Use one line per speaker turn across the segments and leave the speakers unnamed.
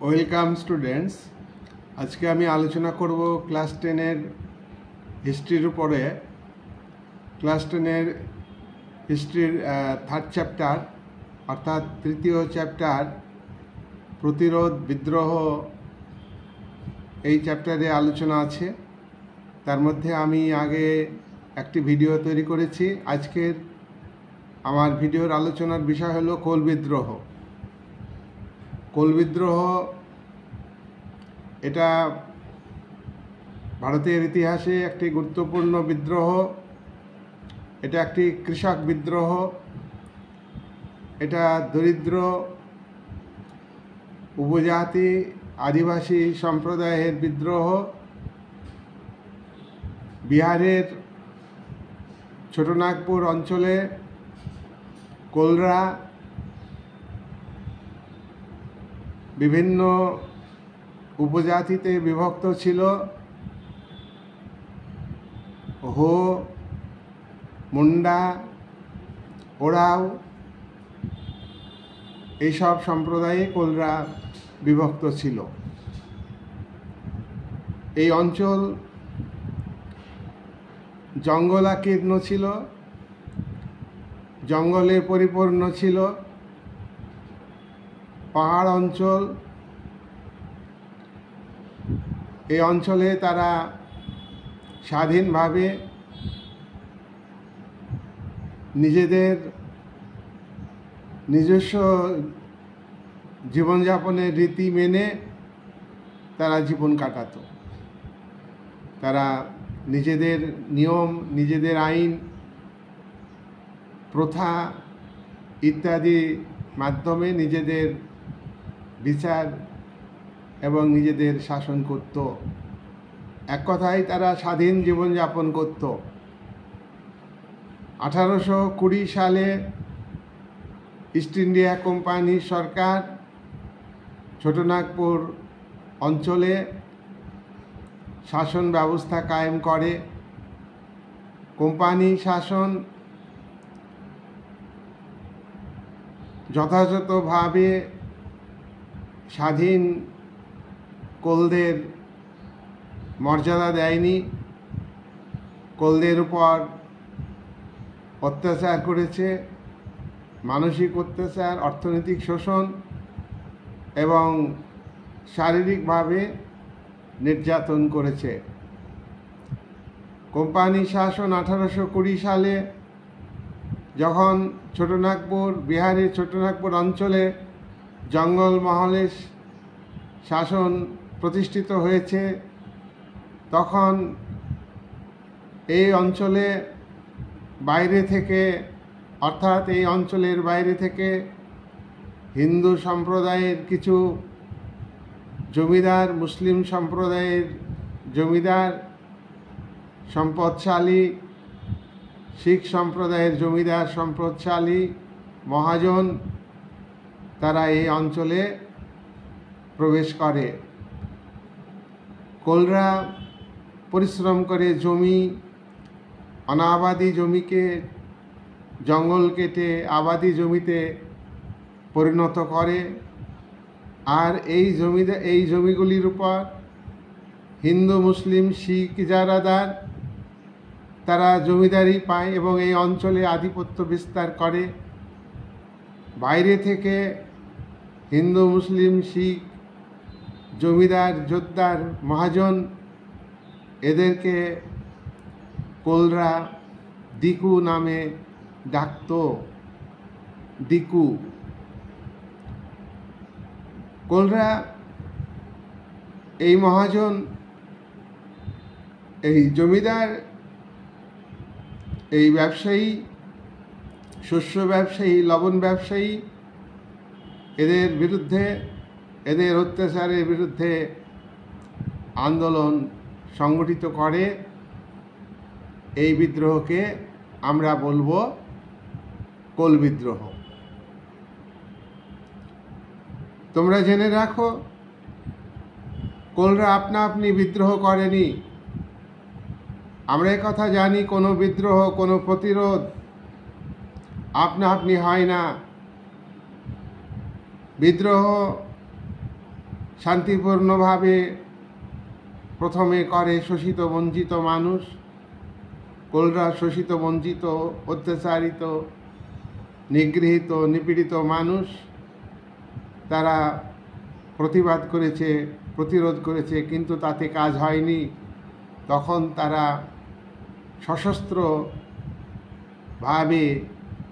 Welcome students. আজকে আমি আলোচনা করব ক্লাস 10-এর হিস্ট্রির উপরে। ক্লাস 10-এর হিস্ট্রির থার্ড চ্যাপ্টার অর্থাৎ তৃতীয় চ্যাপ্টার প্রতিরোধ বিদ্রোহ, এই চ্যাপ্টারে আলোচনা আছে। তার মধ্যে আমি আগে একটি ভিডিও তৈরি করেছি। আজকের আমার ভিডিওর আলোচনার বিষয় হলো কোল বিদ্রোহ। কোল বিদ্রোহ এটা ভারতের ইতিহাসে একটি গুরুত্বপূর্ণ বিদ্রোহ। এটা একটি কৃষক বিদ্রোহ। এটা দরিদ্র উপজাতি আদিবাসী সম্প্রদায়ের বিদ্রোহ। বিহারের ছোটনাগপুর অঞ্চলে কোলরা বিভিন্ন উপজাতিতে বিভক্ত ছিল। হো, মুন্ডা, ওরাও, এইসব সম্প্রদায়ে কোলরা বিভক্ত ছিল। এই অঞ্চল জঙ্গলাকীর্ণ ছিল, জঙ্গলে পরিপূর্ণ ছিল। পাহাড় অঞ্চল, এই অঞ্চলে তারা স্বাধীনভাবে নিজেদের নিজস্ব জীবনযাপনের রীতি মেনে তারা জীবন কাটাত। তারা নিজেদের নিয়ম, নিজেদের আইন, প্রথা ইত্যাদি মাধ্যমে নিজেদের বিচার এবং নিজেদের শাসন করত। এক কথায় তারা স্বাধীন জীবনযাপন করত। 1820 সালে ইস্ট ইন্ডিয়া কোম্পানির সরকার ছোটনাগপুর অঞ্চলে শাসন ব্যবস্থা কায়েম করে। কোম্পানি শাসন যথাযথভাবে স্বাধীন কোলদের মর্যাদা দেয়নি। কোলদের উপর অত্যাচার করেছে, মানসিক অত্যাচার, অর্থনৈতিক শোষণ এবং শারীরিকভাবে নির্যাতন করেছে। কোম্পানি শাসন 1820 সালে যখন ছোটনাগপুর, বিহারের ছোটনাগপুর অঞ্চলে জঙ্গলমহলে শাসন প্রতিষ্ঠিত হয়েছে, তখন এই অঞ্চলে বাইরে থেকে, অর্থাৎ এই অঞ্চলের বাইরে থেকে হিন্দু সম্প্রদায়ের কিছু জমিদার, মুসলিম সম্প্রদায়ের জমিদার, সম্পদশালী শিখ সম্প্রদায়ের জমিদার, সম্পদশালী মহাজন, তারা এই অঞ্চলে প্রবেশ করে। কোলরা পরিশ্রম করে জমি, অনাবাদি জমিকে জঙ্গল কেটে আবাদি জমিতে পরিণত করে। আর এই জমিগুলির উপর হিন্দু, মুসলিম, শিখ যারাদার তারা জমিদারি পায় এবং এই অঞ্চলে আধিপত্য বিস্তার করে। বাইরে থেকে হিন্দু, মুসলিম, শিখ জমিদার, জোতদার, মহাজন, এদেরকে কোলরা দিকু নামে ডাকত। দিকু। কোলরা, এই মহাজন, এই জমিদার, এই ব্যবসায়ী, শস্য ব্যবসায়ী, লবণ ব্যবসায়ী, এদের বিরুদ্ধে, এদের অত্যাচারের বিরুদ্ধে আন্দোলন সংগঠিত করে। এই বিদ্রোহকে আমরা বলবো কোল বিদ্রোহ। তোমরা জেনে রাখো, কোলরা আপনা আপনি বিদ্রোহ করেনি। আমরা কথা জানি, কোনো বিদ্রোহ, কোনো প্রতিরোধ আপনা আপনি হয় না। বিদ্রোহ শান্তিপূর্ণভাবে প্রথমে করে শোষিত বঞ্চিত মানুষ, কোলরা শোষিত বঞ্চিত অত্যাচারিত নিগৃহীত নিপীড়িত মানুষ, তারা প্রতিবাদ করেছে, প্রতিরোধ করেছে, কিন্তু তাতে কাজ হয়নি। তখন তারা সশস্ত্রভাবে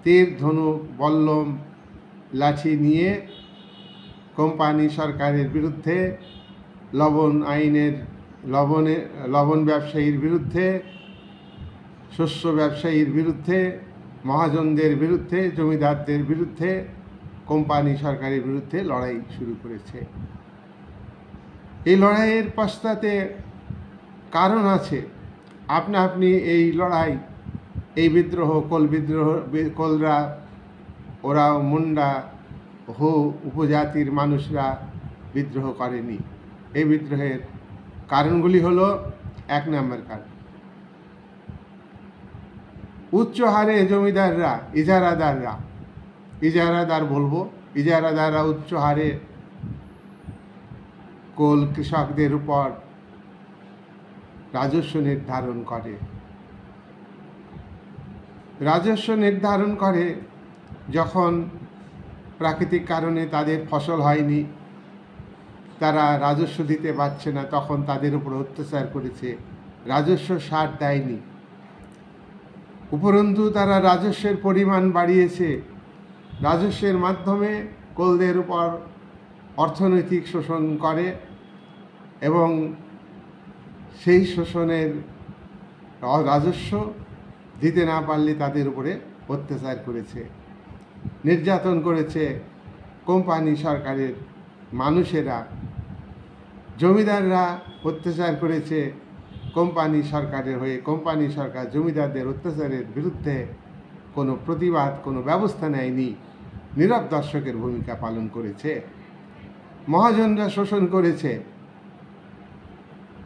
তীর ধনুক বল্লম লাঠি নিয়ে কোম্পানি সরকারের বিরুদ্ধে, লবণ ব্যবসায়ীর বিরুদ্ধে, শস্য ব্যবসায়ীর বিরুদ্ধে, মহাজনদের বিরুদ্ধে, জমিদারদের বিরুদ্ধে, কোম্পানি সরকারের বিরুদ্ধে লড়াই শুরু করেছে। এই লড়াইয়ের পশ্চাতে কারণ আছে। আপনি এই লড়াই, এই বিদ্রোহ, কোলরা, ওরা মুন্ডা হো উপজাতির মানুষরা বিদ্রোহ করেনি। এই বিদ্রোহের কারণগুলি হলো, 1 নম্বর কারণ, উচ্চ হারে জমিদাররা, ইজারাদাররা উচ্চ হারে কোল কৃষকদের উপর রাজস্ব নির্ধারণ করে। যখন প্রাকৃতিক কারণে তাদের ফসল হয়নি, তারা রাজস্ব দিতে পারছে না, তখন তাদের উপর অত্যাচার করেছে, রাজস্ব ছাড় দেয়নি। উপরন্তু তারা রাজস্বের পরিমাণ বাড়িয়েছে। রাজস্বের মাধ্যমে কোলদের উপর অর্থনৈতিক শোষণ করে এবং সেই শোষণের রাজস্ব দিতে না পারলে তাদের উপরে অত্যাচার করেছে, নির্যাতন করেছে কোম্পানি সরকারের মানুষেরা। জমিদাররা অত্যাচার করেছে কোম্পানি সরকারের হয়ে। কোম্পানি সরকার জমিদারদের অত্যাচারের বিরুদ্ধে কোনো প্রতিবাদ, কোনো ব্যবস্থা নেয়নি, নীরব দর্শকের ভূমিকা পালন করেছে। মহাজনরা শোষণ করেছে,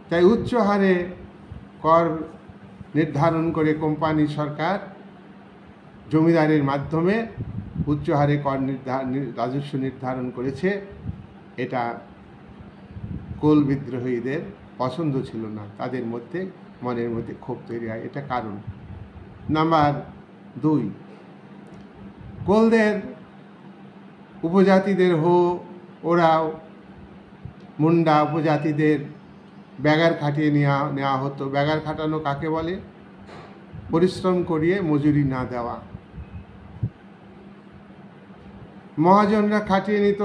তাই উচ্চ হারে কর নির্ধারণ করে কোম্পানি সরকার জমিদারের মাধ্যমে উচ্চ হারে রাজস্ব নির্ধারণ করেছে। এটা কোল বিদ্রোহীদের পছন্দ ছিল না, তাদের মনের মধ্যে ক্ষোভ তৈরি হয়, এটা কারণ। নাম্বার 2, কোলদের উপজাতিদের ওরাও মুন্ডা উপজাতিদের ব্যাগার খাটিয়ে নেওয়া হতো। ব্যাগার খাটানো কাকে বলে? পরিশ্রম করিয়ে মজুরি না দেওয়া। মহাজনরা খাটিয়ে নিত,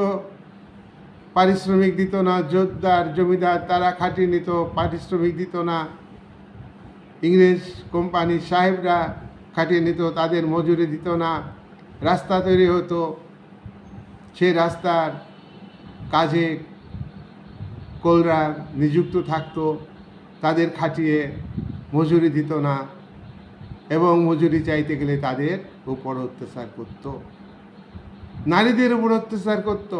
পারিশ্রমিক দিত না। জোরদার জমিদার তারা খাটিয়ে নিত, পারিশ্রমিক দিত না। ইংরেজ কোম্পানির সাহেবরা খাটিয়ে নিত, তাদের মজুরি দিত না। রাস্তা তৈরি হতো, সেই রাস্তার কাজে কোলরা নিযুক্ত থাকতো, তাদের খাটিয়ে মজুরি দিত না এবং মজুরি চাইতে গেলে তাদের উপর অত্যাচার করত, নারীদের উপর অত্যাচার করত,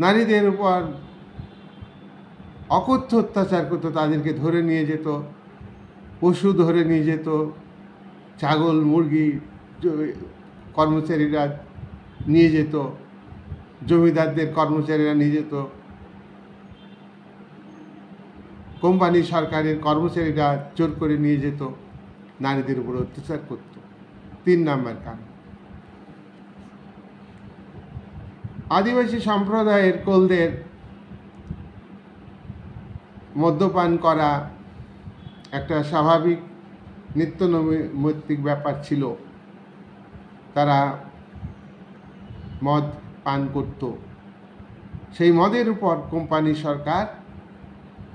নারীদের উপর অকথ্য অত্যাচার করতো। তাদেরকে ধরে নিয়ে যেত, পশু ধরে নিয়ে যেত, ছাগল মুরগি কর্মচারীরা নিয়ে যেত, জমিদারদের কর্মচারীরা নিয়ে যেত, কোম্পানি সরকারের কর্মচারীরা জোর করে নিয়ে যেত, নারীদের উপর অত্যাচার করত। 3 নম্বর কারণ, আদিবাসী সম্প্রদায়ের কোলদের মদ্যপান করা একটা স্বাভাবিক নিত্যনৈমিত্তিক ব্যাপার ছিল। তারা মদ পান করত। সেই মদের উপর কোম্পানি সরকার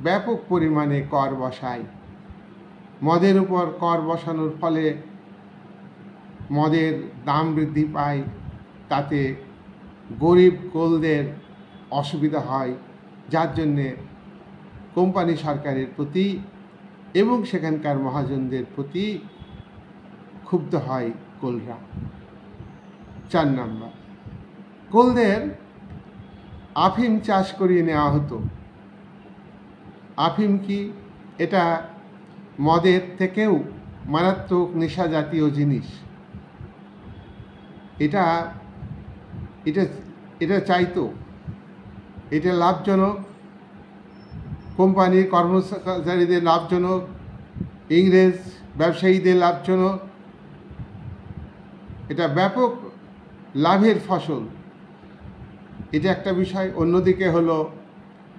ব্যাপক পরিমাণে কর বসায়। মদের উপর কর বসানোর ফলে মদের দাম বৃদ্ধি পায়, তাতে গরিব কোলদের অসুবিধা হয়, যার জন্যে কোম্পানি সরকারের প্রতি এবং সেখানকার মহাজনদের প্রতি ক্ষুব্ধ হয় কোলরা। 4 নম্বর, কোলদের আফিম চাষ করিয়ে নেওয়া হতো। আফিম কি? এটা মদের থেকেও মারাত্মক নেশা জাতীয় জিনিস। এটা চাইতো এটা লাভজনক, কোম্পানির কর্মচারীদের লাভজনক, ইংরেজ ব্যবসায়ীদের লাভজনক, এটা ব্যাপক লাভের ফসল, এটা একটা বিষয়। অন্যদিকে হলো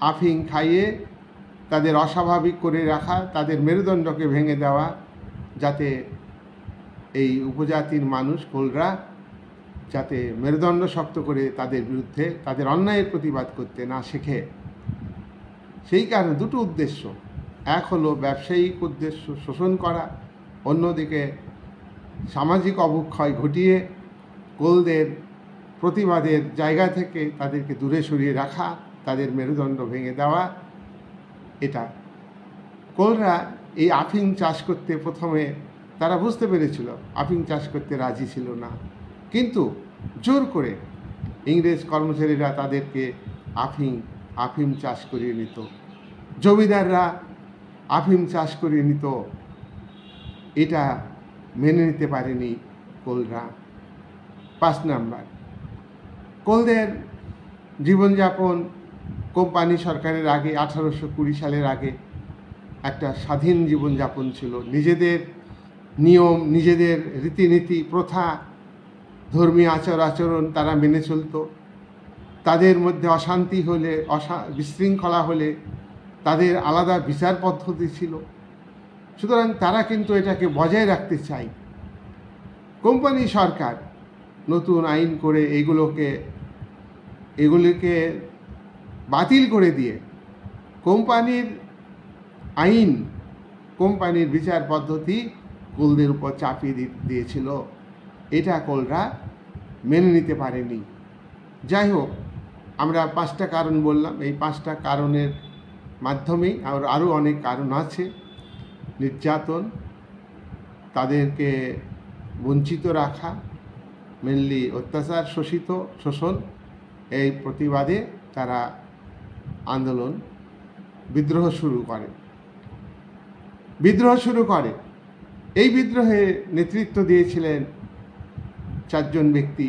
আফিং খাইয়ে তাদের অস্বাভাবিক করে রাখা, তাদের মেরুদণ্ডকে ভেঙে দেওয়া, যাতে এই উপজাতির মানুষ কোলরা যাতে মেরুদণ্ড শক্ত করে তাদের বিরুদ্ধে তাদের অন্যায়ের প্রতিবাদ করতে না শেখে। সেই কারণে দুটো উদ্দেশ্য, এক হলো ব্যবসায়িক উদ্দেশ্য শোষণ করা, অন্যদিকে সামাজিক অবক্ষয় ঘটিয়ে কোলদের প্রতিবাদের জায়গা থেকে তাদেরকে দূরে সরিয়ে রাখা, তাদের মেরুদণ্ড ভেঙে দেওয়া। এটা কোলরা এই আফিং চাষ করতে প্রথমে তারা বুঝতে পেরেছিল, আফিং চাষ করতে রাজি ছিল না, কিন্তু জোর করে ইংরেজ কর্মচারীরা তাদেরকে আফিম চাষ করিয়ে নিত, জমিদাররা আফিম চাষ করিয়ে নিত। এটা মেনে নিতে পারেনি কোলরা। 5 নাম্বার, কোলদের জীবনযাপন কোম্পানি সরকারের আগে 1820 সালের আগে একটা স্বাধীন জীবনযাপন ছিল। নিজেদের নিয়ম, নিজেদের রীতিনীতি, প্রথা, ধর্মীয় আচরণ তারা মেনে চলত। তাদের মধ্যে অশান্তি হলে, বিশৃঙ্খলা হলে তাদের আলাদা বিচার পদ্ধতি ছিল। সুতরাং তারা কিন্তু এটাকে বজায় রাখতে চায়। কোম্পানি সরকার নতুন আইন করে এগুলিকে বাতিল করে দিয়ে কোম্পানির আইন, কোম্পানির বিচার পদ্ধতি কোলদের উপর চাপিয়ে দিয়েছিল। এটা কোলরা মেনে নিতে পারেনি। যাই হোক, আমরা 5টা কারণ বললাম। এই 5টা কারণের মাধ্যমেই আরও অনেক কারণ আছে। নির্যাতন, তাদেরকে বঞ্চিত রাখা, মেনলি অত্যাচার, শোষণ, এই প্রতিবাদে তারা আন্দোলন, বিদ্রোহ শুরু করে। এই বিদ্রোহে নেতৃত্ব দিয়েছিলেন 4 জন ব্যক্তি,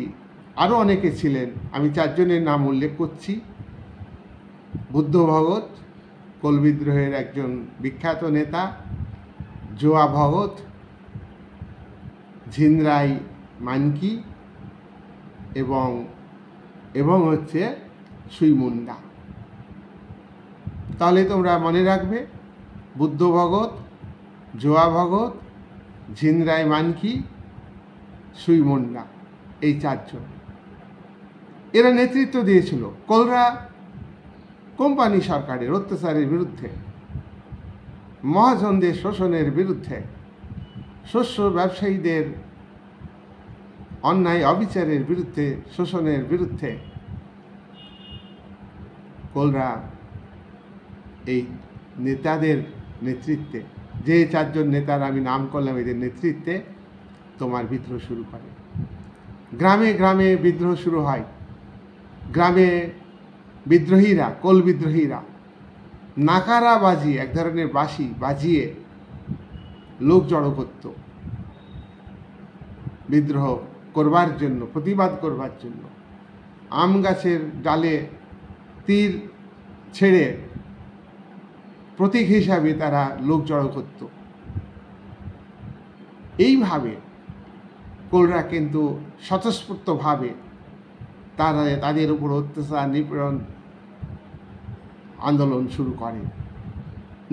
আরও অনেকে ছিলেন। আমি 4 জনের নাম উল্লেখ করছি। বুদ্ধ ভগত, কোল বিদ্রোহের একজন বিখ্যাত নেতা, জোয়া ভগত, ঝিনরাই মানকি এবং হচ্ছে সুই মুন্ডা। তাহলে তোমরা মনে রাখবে, বুদ্ধ ভগত, জোয়া ভগত, ঝিনরাই মানকি, সুই মুন্ডা, এই 4 জন। এরা নেতৃত্ব দিয়েছিল কোলরা কোম্পানি সরকারের অত্যাচারের বিরুদ্ধে, মহাজনদের শোষণের বিরুদ্ধে, শস্য ব্যবসায়ীদের অন্যায় অবিচারের বিরুদ্ধে, শোষণের বিরুদ্ধে কোলরা এই নেতাদের নেতৃত্বে, যে 4 জন নেতার আমি নাম করলাম, এদের নেতৃত্বে তোমার বিদ্রোহ শুরু করে। গ্রামে গ্রামে বিদ্রোহ শুরু হয়। গ্রামে বিদ্রোহীরা, কোল বিদ্রোহীরা নাকারা বাজিয়ে, এক ধরনের বাঁশি বাজিয়ে লোক জড়ো করত বিদ্রোহ করবার জন্য, প্রতিবাদ করবার জন্য। আম গাছের ডালে তীর ছেড়ে প্রতীক হিসাবে তারা লোক জড়ো করত। এইভাবে কোলরা কিন্তু স্বতঃস্ফূর্তভাবে তাদের উপর অত্যাচার, নিপীড়ন, আন্দোলন শুরু করে।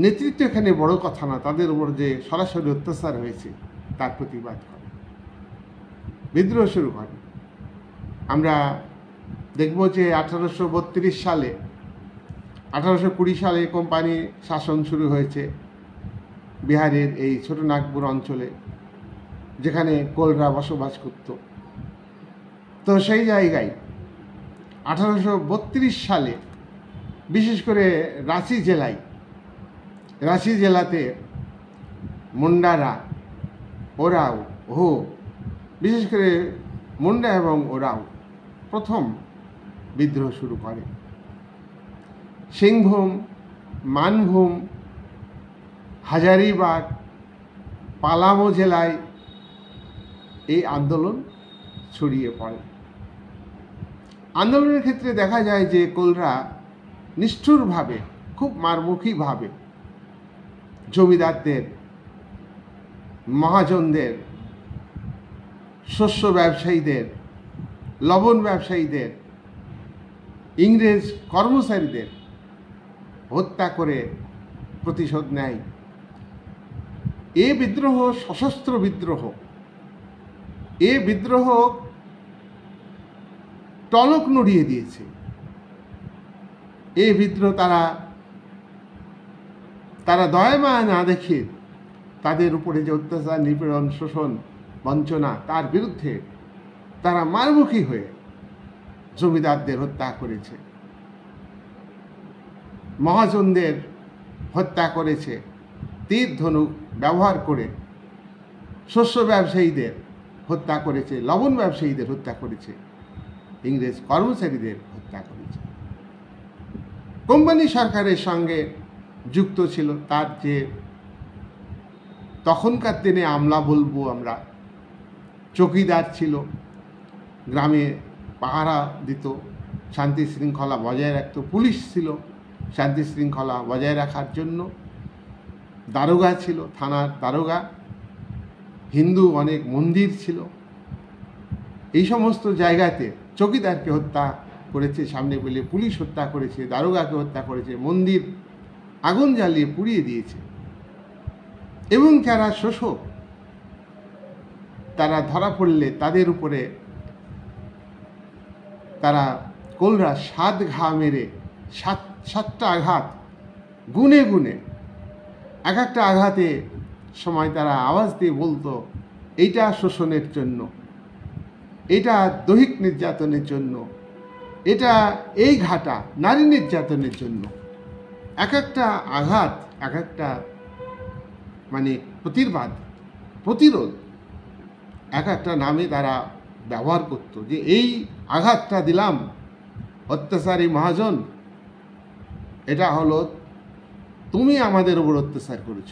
নেতৃত্ব এখানে বড় কথা না, তাদের উপর যে সরাসরি অত্যাচার হয়েছে তার প্রতিবাদ করে, বিদ্রোহ শুরু করে। আমরা দেখব যে 1832 সালে, 1820 সালে কোম্পানি শাসন শুরু হয়েছে বিহারের এই ছোটনাগপুর অঞ্চলে, যেখানে কোলরা বসবাস করত। তো সেই জায়গায় 1832 সালে বিশেষ করে রাঁচি জেলাতে মুন্ডারা, ওরাও, বিশেষ করে মুন্ডা এবং ওরাও প্রথম বিদ্রোহ শুরু করে। সিংভূম, মানভূম, হাজারিবাগ, পালামো জেলায় এই আন্দোলন ছড়িয়ে পড়ে। আন্দোলনের ক্ষেত্রে দেখা যায় যে কোলরা নিষ্ঠুরভাবে, খুব মারমুখীভাবে জমিদারদের, মহাজনদের, শস্য ব্যবসায়ীদের, লবণ ব্যবসায়ীদের, ইংরেজ কর্মচারীদের হত্যা করে প্রতিশোধ নেয়। এ বিদ্রোহ সশস্ত্র বিদ্রোহ। এ বিদ্রোহ টনক নড়িয়ে দিয়েছে। এই বিদ্রোহ তারা দয়া মায়া না দেখে তাদের উপরে যে অত্যাচার, নিপীড়ন, শোষণ, বঞ্চনা, তার বিরুদ্ধে তারা মারমুখী হয়ে জমিদারদের হত্যা করেছে, মহাজনদের হত্যা করেছে, তীর ধনুক ব্যবহার করে শস্য ব্যবসায়ীদের হত্যা করেছে, লবণ ব্যবসায়ীদের হত্যা করেছে, ইংরেজ কর্মচারীদের হত্যা করেছে। কোম্পানি সরকারের সঙ্গে যুক্ত ছিল তার যে তখনকার দিনে আমলা বলবো আমরা, চৌকিদার ছিল, গ্রামে পাহারা দিত, শান্তি শৃঙ্খলা বজায় রাখত, পুলিশ ছিল শান্তি শৃঙ্খলা বজায় রাখার জন্য, দারোগা ছিল, থানার দারোগা, হিন্দু অনেক মন্দির ছিল। এই সমস্ত জায়গাতে চৌকিদারকে হত্যা করেছে সামনে পেলে, পুলিশ হত্যা করেছে, দারোগাকে হত্যা করেছে, মন্দির আগুন জ্বালিয়ে পুড়িয়ে দিয়েছে। এবং যারা শোষক তারা ধরা পড়লে তাদের উপরে তারা কোলরা 7 ঘা মেরে 7টা আঘাত গুনে গুনে, এক একটা আঘাতে সময় তারা আওয়াজ দিয়ে বলতো, এইটা শোষণের জন্য, এটা দৈহিক নির্যাতনের জন্য, এটা এই ঘাটা নারী নির্যাতনের জন্য। এক একটা আঘাত, এক একটা মানে প্রতিরোধ এক একটা নামে তারা ব্যবহার করত, যে এই আঘাতটা দিলাম অত্যাচারী মহাজন, এটা হলো তুমি আমাদের উপর অত্যাচার করেছ,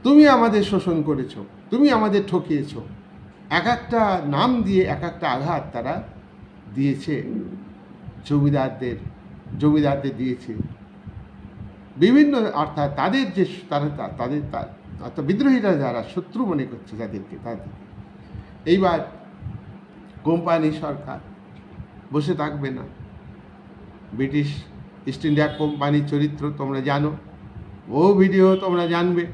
তুমি আমাদের শোষণ করেছ, তুমি আমাদের ঠকিয়েছ। এক একটা নাম দিয়ে এক একটা আঘাত তারা দিয়েছে জমিদারদের দিয়েছে বিভিন্ন, অর্থাৎ তাদের যে অর্থাৎ বিদ্রোহীরা যারা শত্রু মনে করছে যাদেরকে, তাদের। এইবার কোম্পানি সরকার বসে থাকবে না। ব্রিটিশ ইস্ট ইন্ডিয়া কোম্পানির চরিত্র তোমরা জানো, ও ভিডিও তোমরা জানবে।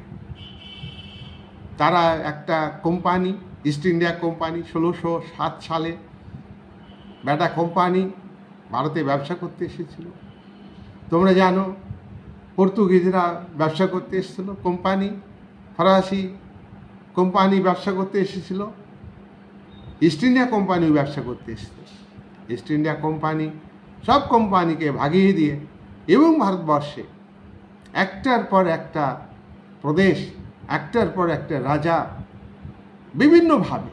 তারা একটা কোম্পানি, ইস্ট ইন্ডিয়া কোম্পানি 1607 সালে ব্যাটা কোম্পানি ভারতে ব্যবসা করতে এসেছিল। তোমরা জানো পর্তুগিজরা ব্যবসা করতে এসেছিল, কোম্পানি ফরাসি কোম্পানি ব্যবসা করতে এসেছিল, ইস্ট ইন্ডিয়া কোম্পানিও ব্যবসা করতে এসেছিল। ইস্ট ইন্ডিয়া কোম্পানি সব কোম্পানিকে ভাগিয়ে দিয়ে এবং ভারতবর্ষে একটার পর একটা প্রদেশ, একটার পর একটা রাজা বিভিন্নভাবে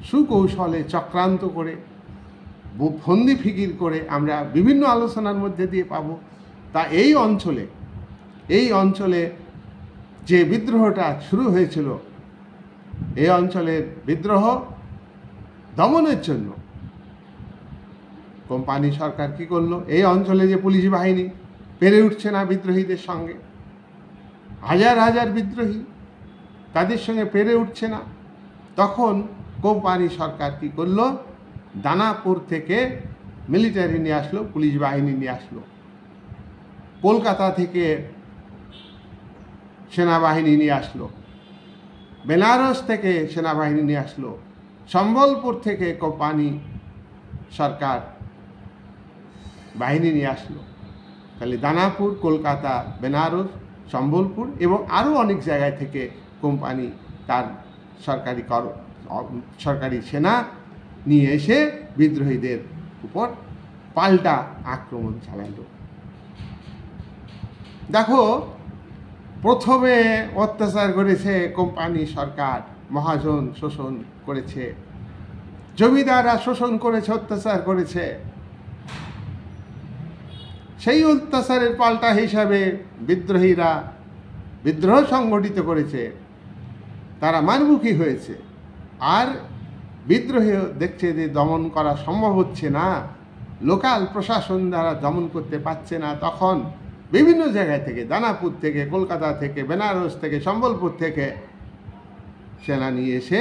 সুকৌশলে চক্রান্ত করে, ফন্দি ফিকির করে আমরা বিভিন্ন আলোচনার মধ্যে দিয়ে পাবো। তা এই অঞ্চলে যে বিদ্রোহটা শুরু হয়েছিল, এই অঞ্চলের বিদ্রোহ দমনের জন্য কোম্পানি সরকার কি করলো, এই অঞ্চলে যে পুলিশ বাহিনী পেরে উঠছে না বিদ্রোহীদের সঙ্গে, হাজার হাজার বিদ্রোহী তাদের সঙ্গে পেরে উঠছে না, তখন কোম্পানি সরকার কি করলো, দানাপুর থেকে মিলিটারি নিয়ে আসলো, পুলিশ বাহিনী নিয়ে আসলো, কলকাতা থেকে সেনাবাহিনী নিয়ে আসলো, বেনারস থেকে সেনাবাহিনী নিয়ে আসলো, সম্বলপুর থেকে কোম্পানি সরকার বাহিনী নিয়ে আসলো। তাহলে দানাপুর, কলকাতা, বেনারস, সম্বলপুর এবং আরও অনেক জায়গায় থেকে কোম্পানি তার সরকারি সেনা নিয়ে এসে বিদ্রোহীদের উপর পাল্টা আক্রমণ চালালো। দেখো, প্রথমে অত্যাচার করেছে কোম্পানি সরকার, মহাজন শোষণ করেছে, জমিদাররা শোষণ করেছে, অত্যাচার করেছে। সেই অত্যাচারের পাল্টা হিসাবে বিদ্রোহীরা বিদ্রোহ সংগঠিত করেছে, তারা মারমুখী হয়েছে। আর বিদ্রোহী দেখছে যে দমন করা সম্ভব হচ্ছে না, লোকাল প্রশাসন দ্বারা দমন করতে পারছে না, তখন বিভিন্ন জায়গায় থেকে, দানাপুর থেকে, কলকাতা থেকে, বেনারস থেকে, সম্বলপুর থেকে সেনা নিয়ে এসে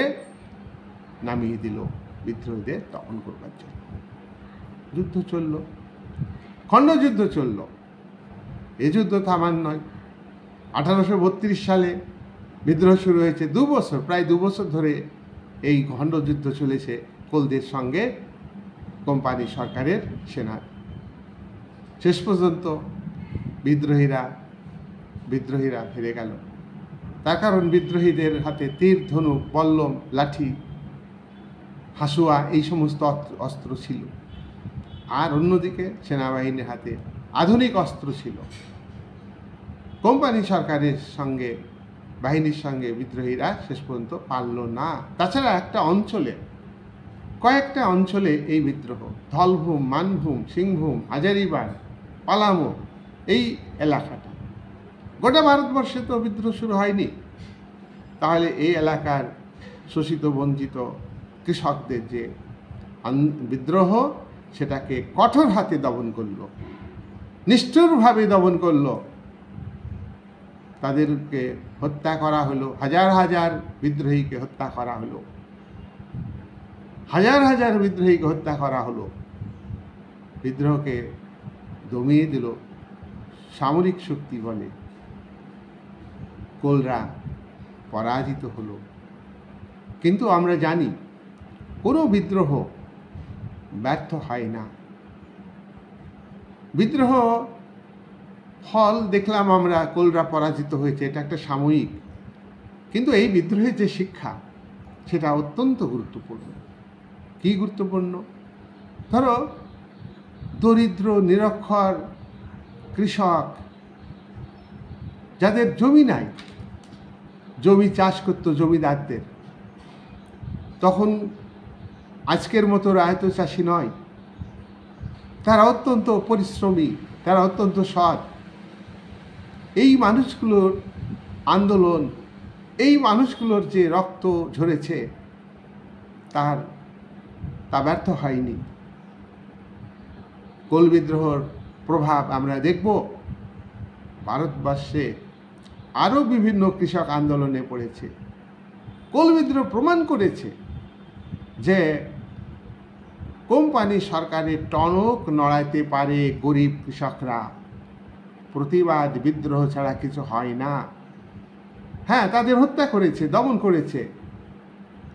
নামিয়ে দিল বিদ্রোহীদের দমন করবার জন্য। যুদ্ধ চলল, খণ্ডযুদ্ধ চলল। এই যুদ্ধ থামার নয়। 1832 সালে বিদ্রোহ শুরু হয়েছে। 2 বছর, প্রায় 2 বছর ধরে এই খণ্ডযুদ্ধ চলেছে কোলদের সঙ্গে কোম্পানি সরকারের সেনার। শেষ পর্যন্ত বিদ্রোহীরা হেরে গেল। তার কারণ বিদ্রোহীদের হাতে তীর, ধনুক, বল্লম, লাঠি, হাসুয়া এই সমস্ত অস্ত্র ছিল, আর অন্যদিকে সেনাবাহিনীর হাতে আধুনিক অস্ত্র ছিল। কোম্পানি সরকারের বাহিনীর সঙ্গে বিদ্রোহীরা শেষ পর্যন্ত পারল না। তাছাড়া কয়েকটা অঞ্চলে এই বিদ্রোহ, ধলভূম, মানভূম, সিংভূম, হাজারিবাগ, পালামো, এই এলাকাটা। গোটা ভারতবর্ষে তো বিদ্রোহ শুরু হয়নি। তাহলে এই এলাকার শোষিত বঞ্চিত কৃষকদের যে বিদ্রোহ, সেটাকে কঠোর হাতে দমন করল, নিষ্ঠুরভাবে দমন করল। তাদেরকে হত্যা করা হলো, হাজার হাজার বিদ্রোহীকে হত্যা করা হলো, বিদ্রোহকে দমিয়ে দিল সামরিক শক্তি বলে। কোলরা পরাজিত হলো। কিন্তু আমরা জানি কোনো বিদ্রোহ ব্যর্থ হয় না। বিদ্রোহ ফল দেখলাম আমরা, কোলরা পরাজিত হয়েছে, এটা একটা সাময়িক। কিন্তু এই বিদ্রোহের যে শিক্ষা, সেটা অত্যন্ত গুরুত্বপূর্ণ। কি গুরুত্বপূর্ণ? ধরো দরিদ্র নিরক্ষর কৃষক, যাদের জমি নাই, জমি চাষ করতো জমিদারদের, তখন আজকের মতো রায়ত চাষি নয়। তারা অত্যন্ত পরিশ্রমী, তারা অত্যন্ত সৎ। এই মানুষগুলোর আন্দোলন, এই মানুষগুলোর যে রক্ত ঝরেছে, তা ব্যর্থ হয়নি। কোল বিদ্রোহের প্রভাব আমরা দেখব ভারতবর্ষে। আরও বিভিন্ন কৃষক আন্দোলনে পড়েছে। কোল বিদ্রোহ প্রমাণ করেছে যে কোম্পানি সরকারের টনক নড়াইতে পারে গরিব কৃষকরা। প্রতিবাদ বিদ্রোহ ছাড়া কিছু হয় না। হ্যাঁ, তাদের হত্যা করেছে, দমন করেছে,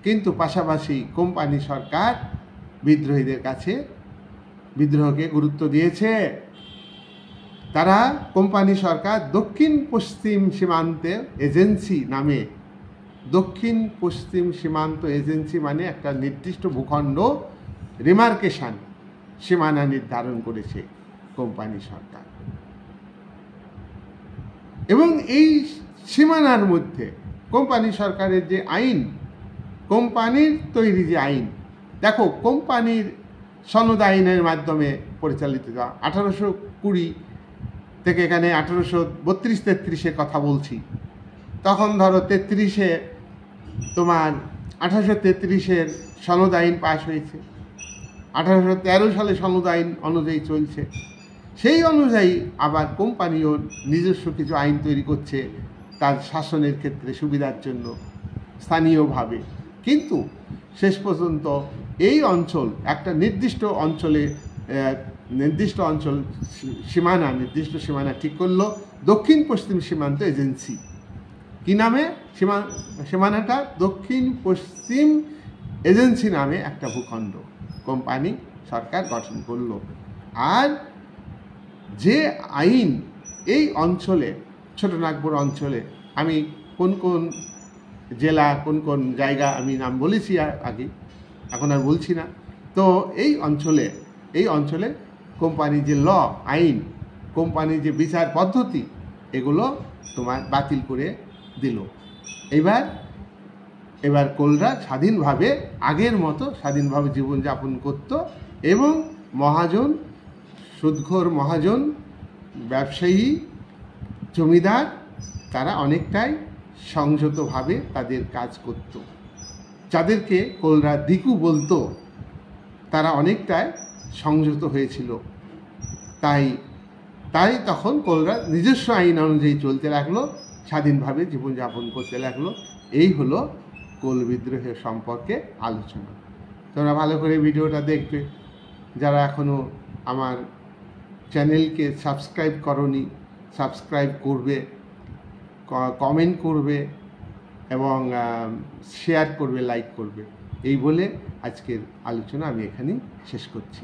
কিন্তু পাশাপাশি কোম্পানি সরকার বিদ্রোহীদের কাছে বিদ্রোহকে গুরুত্ব দিয়েছে। তারা কোম্পানি সরকার দক্ষিণ পশ্চিম সীমান্ত এজেন্সি নামে, দক্ষিণ পশ্চিম সীমান্ত এজেন্সি মানে একটা নির্দিষ্ট ভূখণ্ড রিমার্কেশন, সীমানা নির্ধারণ করেছে কোম্পানি সরকার। এবং এই সীমানার মধ্যে কোম্পানি সরকারের যে আইন, কোম্পানির তৈরি যে আইন, দেখো কোম্পানির সনদ আইনের মাধ্যমে পরিচালিত। 1820 থেকে এখানে 1832-33 কথা বলছি। তখন ধরো 33-এ তোমার 1833-এর সনদ আইন পাশ হয়েছে। 1813 সালে সনদ আইন অনুযায়ী চলছে। সেই অনুযায়ী আবার কোম্পানিও নিজস্ব কিছু আইন তৈরি করছে তার শাসনের ক্ষেত্রে সুবিধার জন্য স্থানীয়ভাবে। কিন্তু শেষ পর্যন্ত এই অঞ্চল, একটা নির্দিষ্ট সীমানা ঠিক করলো দক্ষিণ পশ্চিম সীমান্ত এজেন্সি। কি নামে? সীমানাটা দক্ষিণ পশ্চিম এজেন্সি নামে একটা ভূখণ্ড কোম্পানি সরকার গঠন করলো। আর যে আইন এই অঞ্চলে, ছোটনাগপুর অঞ্চলে, আমি কোন কোন জেলা, কোন কোন জায়গা আমি নাম বলেছি আগে, এখন আর বলছি না। তো এই অঞ্চলে কোম্পানি যে আইন, কোম্পানি যে বিচার পদ্ধতি, এগুলো তোমার বাতিল করে দিল। এবার কোলরা স্বাধীনভাবে, আগের মতো স্বাধীনভাবে জীবনযাপন করত। এবং মহাজন, সুদখোর মহাজন, ব্যবসায়ী, জমিদার, তারা অনেকটাই সংযতভাবে তাদের কাজ করত। যাদেরকে কোলরা দিকু বলতো, তারা অনেকটাই সংযত হয়েছিল। তাই তখন কোলরা নিজস্ব আইন অনুযায়ী চলতে লাগলো, স্বাধীনভাবে জীবনযাপন করতে লাগলো। এই হলো কোল বিদ্রোহের সম্পর্কে আলোচনা। তোমরা ভালো করে ভিডিওটা দেখবে। যারা এখনও আমার চ্যানেলকে সাবস্ক্রাইব করনি, সাবস্ক্রাইব করবে, কমেন্ট করবে এবং শেয়ার করবে, লাইক করবে। এই বলে আজকের আলোচনা আমি এখানেই শেষ করছি।